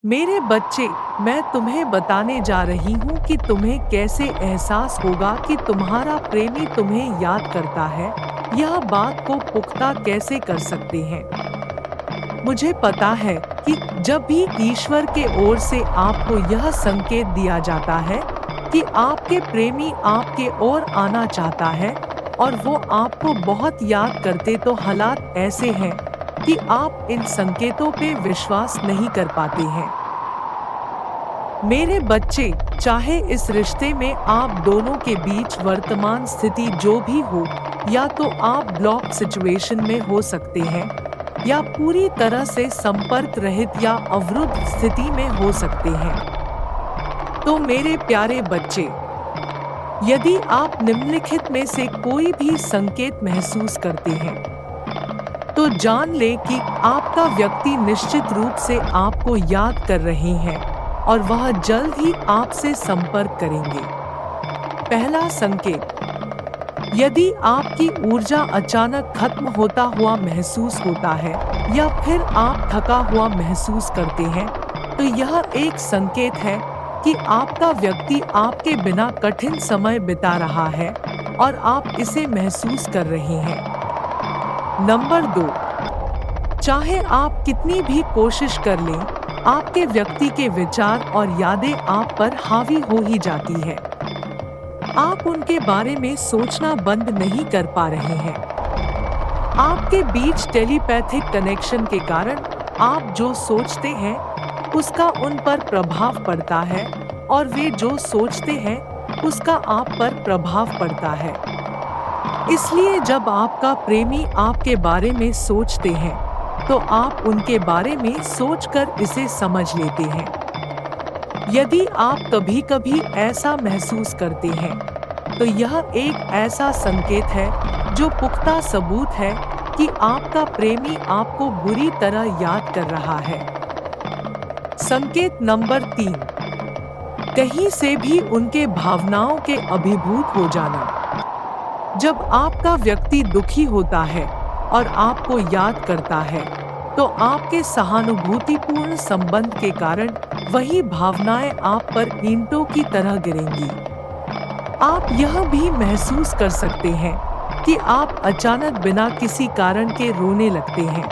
मेरे बच्चे, मैं तुम्हें बताने जा रही हूँ कि तुम्हें कैसे एहसास होगा कि तुम्हारा प्रेमी तुम्हें याद करता है। यह बात को पुख्ता कैसे कर सकते हैं। मुझे पता है कि जब भी ईश्वर के ओर से आपको यह संकेत दिया जाता है कि आपके प्रेमी आपके ओर आना चाहता है और वो आपको बहुत याद करते, तो हालात ऐसे हैं कि आप इन संकेतों पे विश्वास नहीं कर पाते हैं। मेरे बच्चे, चाहे इस रिश्ते में आप दोनों के बीच वर्तमान स्थिति जो भी हो, या तो आप ब्लॉक सिचुएशन में हो सकते हैं या पूरी तरह से संपर्क रहित या अवरुद्ध स्थिति में हो सकते हैं। तो मेरे प्यारे बच्चे, यदि आप निम्नलिखित में से कोई भी संकेत महसूस करते हैं, तो जान ले कि आपका व्यक्ति निश्चित रूप से आपको याद कर रहे हैं और वह जल्द ही आपसे संपर्क करेंगे। पहला संकेत, यदि आपकी ऊर्जा अचानक खत्म होता हुआ महसूस होता है या फिर आप थका हुआ महसूस करते हैं, तो यह एक संकेत है कि आपका व्यक्ति आपके बिना कठिन समय बिता रहा है और आप इसे महसूस कर रहे हैं। नंबर 2, चाहे आप कितनी भी कोशिश कर लें, आपके व्यक्ति के विचार और यादें आप पर हावी हो ही जाती है। आप उनके बारे में सोचना बंद नहीं कर पा रहे हैं। आपके बीच टेलीपैथिक कनेक्शन के कारण आप जो सोचते हैं उसका उन पर प्रभाव पड़ता है और वे जो सोचते हैं उसका आप पर प्रभाव पड़ता है। इसलिए जब आपका प्रेमी आपके बारे में सोचते हैं, तो आप उनके बारे में सोचकर इसे समझ लेते हैं। यदि आप कभी-कभी ऐसा महसूस करते हैं, तो यह एक ऐसा संकेत है जो पुख्ता सबूत है कि आपका प्रेमी आपको बुरी तरह याद कर रहा है। संकेत नंबर 3, कहीं से भी उनके भावनाओं के अभिभूत हो जाना। जब आपका व्यक्ति दुखी होता है और आपको याद करता है, तो आपके सहानुभूतिपूर्ण संबंध के कारण वही भावनाएं आप पर ईंटों की तरह गिरेंगी। आप यह भी महसूस कर सकते हैं कि आप अचानक बिना किसी कारण के रोने लगते हैं।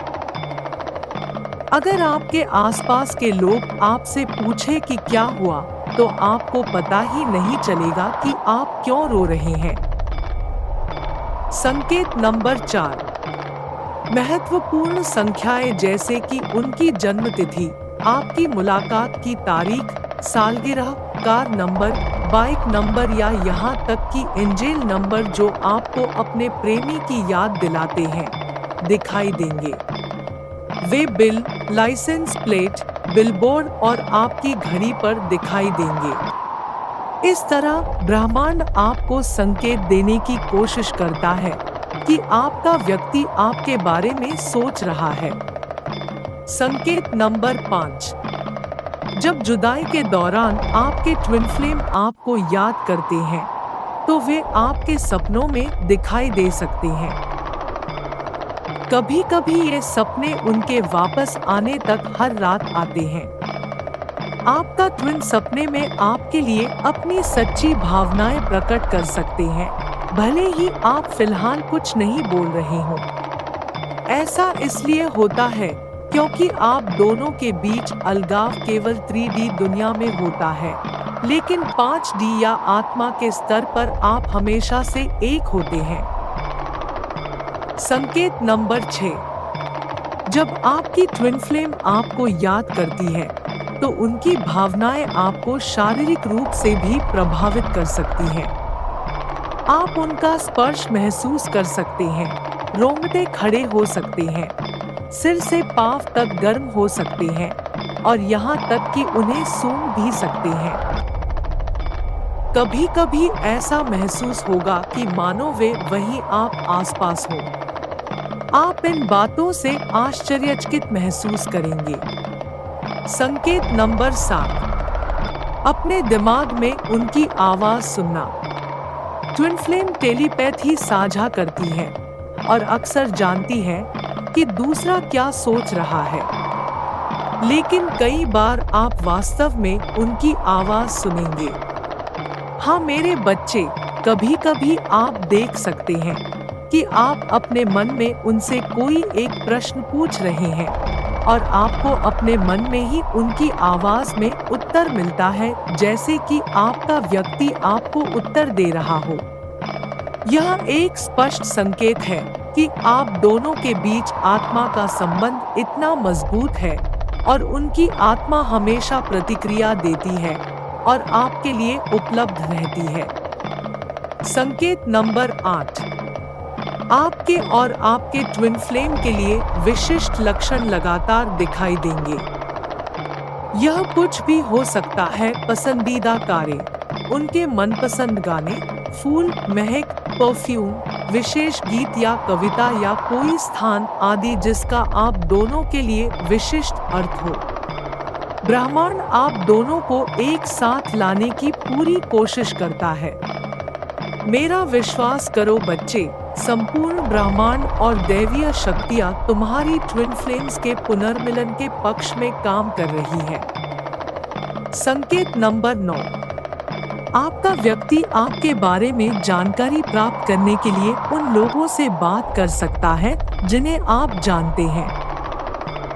अगर आपके आसपास के लोग आपसे पूछे कि क्या हुआ, तो आपको पता ही नहीं चलेगा कि आप क्यों रो रहे हैं। संकेत नंबर 4, महत्वपूर्ण संख्याएं जैसे कि उनकी जन्म तिथि, आपकी मुलाकात की तारीख, सालगिरह, कार नंबर, बाइक नंबर या यहाँ तक कि एंजेल नंबर जो आपको अपने प्रेमी की याद दिलाते हैं, दिखाई देंगे। वे बिल, लाइसेंस प्लेट, बिलबोर्ड और आपकी घड़ी पर दिखाई देंगे। इस तरह ब्रह्मांड आपको संकेत देने की कोशिश करता है कि आपका व्यक्ति आपके बारे में सोच रहा है। संकेत नंबर 5, जब जुदाई के दौरान आपके ट्विन फ्लेम आपको याद करते हैं, तो वे आपके सपनों में दिखाई दे सकते हैं। कभी-कभी ये सपने उनके वापस आने तक हर रात आते हैं। आपका ट्विन सपने में आपके लिए अपनी सच्ची भावनाएं प्रकट कर सकते हैं, भले ही आप फिलहाल कुछ नहीं बोल रहे हों। ऐसा इसलिए होता है क्योंकि आप दोनों के बीच अलगाव केवल 3D दुनिया में होता है, लेकिन 5D या आत्मा के स्तर पर आप हमेशा से एक होते हैं। संकेत नंबर 6, जब आपकी ट्विन फ्लेम आपको याद करती है, तो उनकी भावनाएं आपको शारीरिक रूप से भी प्रभावित कर सकती हैं। आप उनका स्पर्श महसूस कर सकते हैं, रोंगटे खड़े हो सकते हैं, सिर से पांव तक गर्म हो सकते हैं और यहाँ तक कि उन्हें सूंघ भी सकते हैं। कभी-कभी ऐसा महसूस होगा कि मानो वे वहीं आप आसपास हो। आप इन बातों से आश्चर्यचकित महसूस करेंगे। संकेत नंबर 7, अपने दिमाग में उनकी आवाज सुनना। ट्विन फ्लेम टेलीपैथी साझा करती है और अक्सर जानती है कि दूसरा क्या सोच रहा है। लेकिन कई बार आप वास्तव में उनकी आवाज सुनेंगे। हाँ मेरे बच्चे, कभी-कभी आप देख सकते हैं कि आप अपने मन में उनसे कोई एक प्रश्न पूछ रहे हैं और आपको अपने मन में ही उनकी आवाज में उत्तर मिलता है, जैसे कि आपका व्यक्ति आपको उत्तर दे रहा हो। यह एक स्पष्ट संकेत है कि आप दोनों के बीच आत्मा का संबंध इतना मजबूत है और उनकी आत्मा हमेशा प्रतिक्रिया देती है और आपके लिए उपलब्ध रहती है। संकेत नंबर 8, आपके और आपके ट्विन फ्लेम के लिए विशिष्ट लक्षण लगातार दिखाई देंगे। यह कुछ भी हो सकता है, पसंदीदा कारें, उनके मनपसंद गाने, फूल, महक, परफ्यूम, विशेष गीत या कविता या कोई स्थान आदि जिसका आप दोनों के लिए विशिष्ट अर्थ हो। ब्रह्मांड आप दोनों को एक साथ लाने की पूरी कोशिश करता है। मेरा विश्वास करो बच्चे, संपूर्ण ब्रह्मांड और दैवीय शक्तियाँ तुम्हारी ट्विन फ्लेम्स के पुनर्मिलन के पक्ष में काम कर रही है। संकेत नंबर 9, आपका व्यक्ति आपके बारे में जानकारी प्राप्त करने के लिए उन लोगों से बात कर सकता है जिन्हें आप जानते हैं।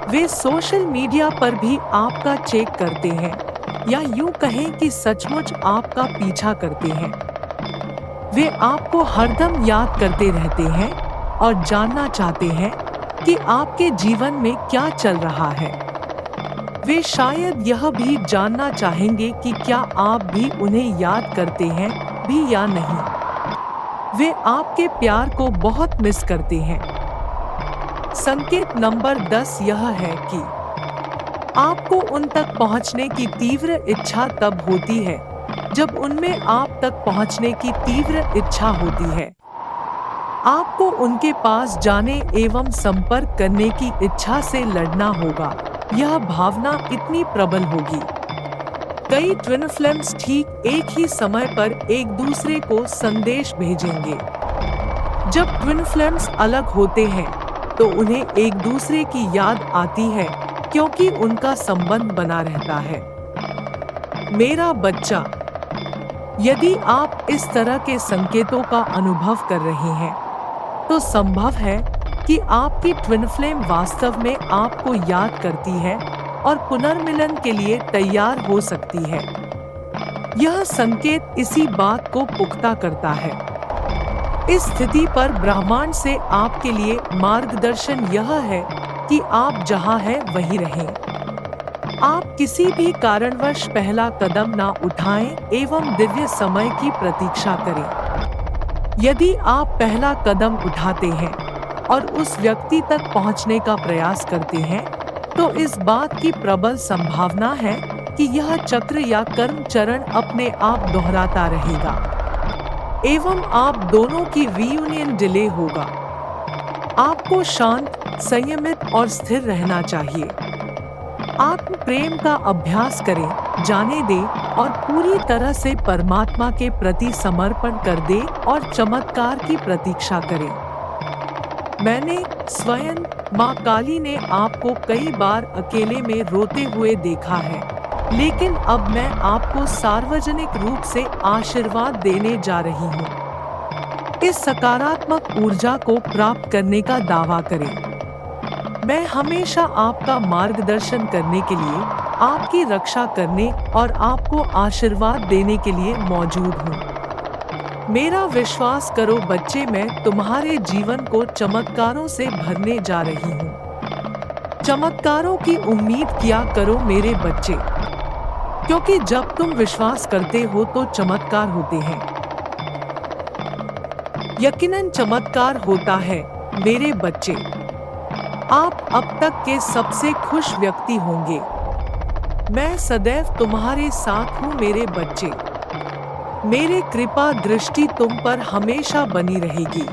वे सोशल मीडिया पर भी आपका चेक करते हैं या यूं कहें कि सचमुच आपका पीछा करते हैं। वे आपको हरदम याद करते रहते हैं और जानना चाहते हैं कि आपके जीवन में क्या चल रहा है। वे शायद यह भी जानना चाहेंगे कि क्या आप भी उन्हें याद करते हैं भी या नहीं। वे आपके प्यार को बहुत मिस करते हैं। संकेत नंबर 10 यह है कि आपको उन तक पहुंचने की तीव्र इच्छा तब होती है जब उनमें आप तक पहुंचने की तीव्र इच्छा होती है। आपको उनके पास जाने एवं संपर्क करने की इच्छा से लड़ना होगा। यह भावना इतनी प्रबल होगी। कई ट्विन फ्लेम्स ठीक एक ही समय पर एक दूसरे को संदेश भेजेंगे। जब ट्विन फ्लेम्स अलग होते हैं तो उन्हें एक दूसरे की याद आती है क्योंकि उनका संबंध बना रहता है। मेरा बच्चा, यदि आप इस तरह के संकेतों का अनुभव कर रहे हैं तो संभव है कि आपकी ट्विन फ्लेम वास्तव में आपको याद करती है और पुनर्मिलन के लिए तैयार हो सकती है। यह संकेत इसी बात को पुख्ता करता है। इस स्थिति पर ब्रह्मांड से आपके लिए मार्गदर्शन यह है कि आप जहां हैं वहीं रहें। आप किसी भी कारणवश पहला कदम ना उठाएं एवं दिव्य समय की प्रतीक्षा करें। यदि आप पहला कदम उठाते हैं और उस व्यक्ति तक पहुंचने का प्रयास करते हैं तो इस बात की प्रबल संभावना है कि यह चक्र या कर्म चरण अपने आप दोहराता रहेगा एवं आप दोनों की रीयूनियन डिले होगा। आपको शांत, संयमित और स्थिर रहना चाहिए। आत्म प्रेम का अभ्यास करें, जाने दें और पूरी तरह से परमात्मा के प्रति समर्पण कर दें और चमत्कार की प्रतीक्षा करें। मैंने स्वयं माँ काली ने आपको कई बार अकेले में रोते हुए देखा है, लेकिन अब मैं आपको सार्वजनिक रूप से आशीर्वाद देने जा रही हूँ। इस सकारात्मक ऊर्जा को प्राप्त करने का दावा करें। मैं हमेशा आपका मार्गदर्शन करने के लिए, आपकी रक्षा करने और आपको आशीर्वाद देने के लिए मौजूद हूँ। मेरा विश्वास करो बच्चे, मैं तुम्हारे जीवन को चमत्कारों से भरने जा रही हूँ। चमत्कारों की उम्मीद किया करो मेरे बच्चे, क्योंकि जब तुम विश्वास करते हो तो चमत्कार होते हैं। यकीनन चमत्कार होता है मेरे बच्चे। आप अब तक के सबसे खुश व्यक्ति होंगे। मैं सदैव तुम्हारे साथ हूँ मेरे बच्चे। मेरे कृपा दृष्टि तुम पर हमेशा बनी रहेगी।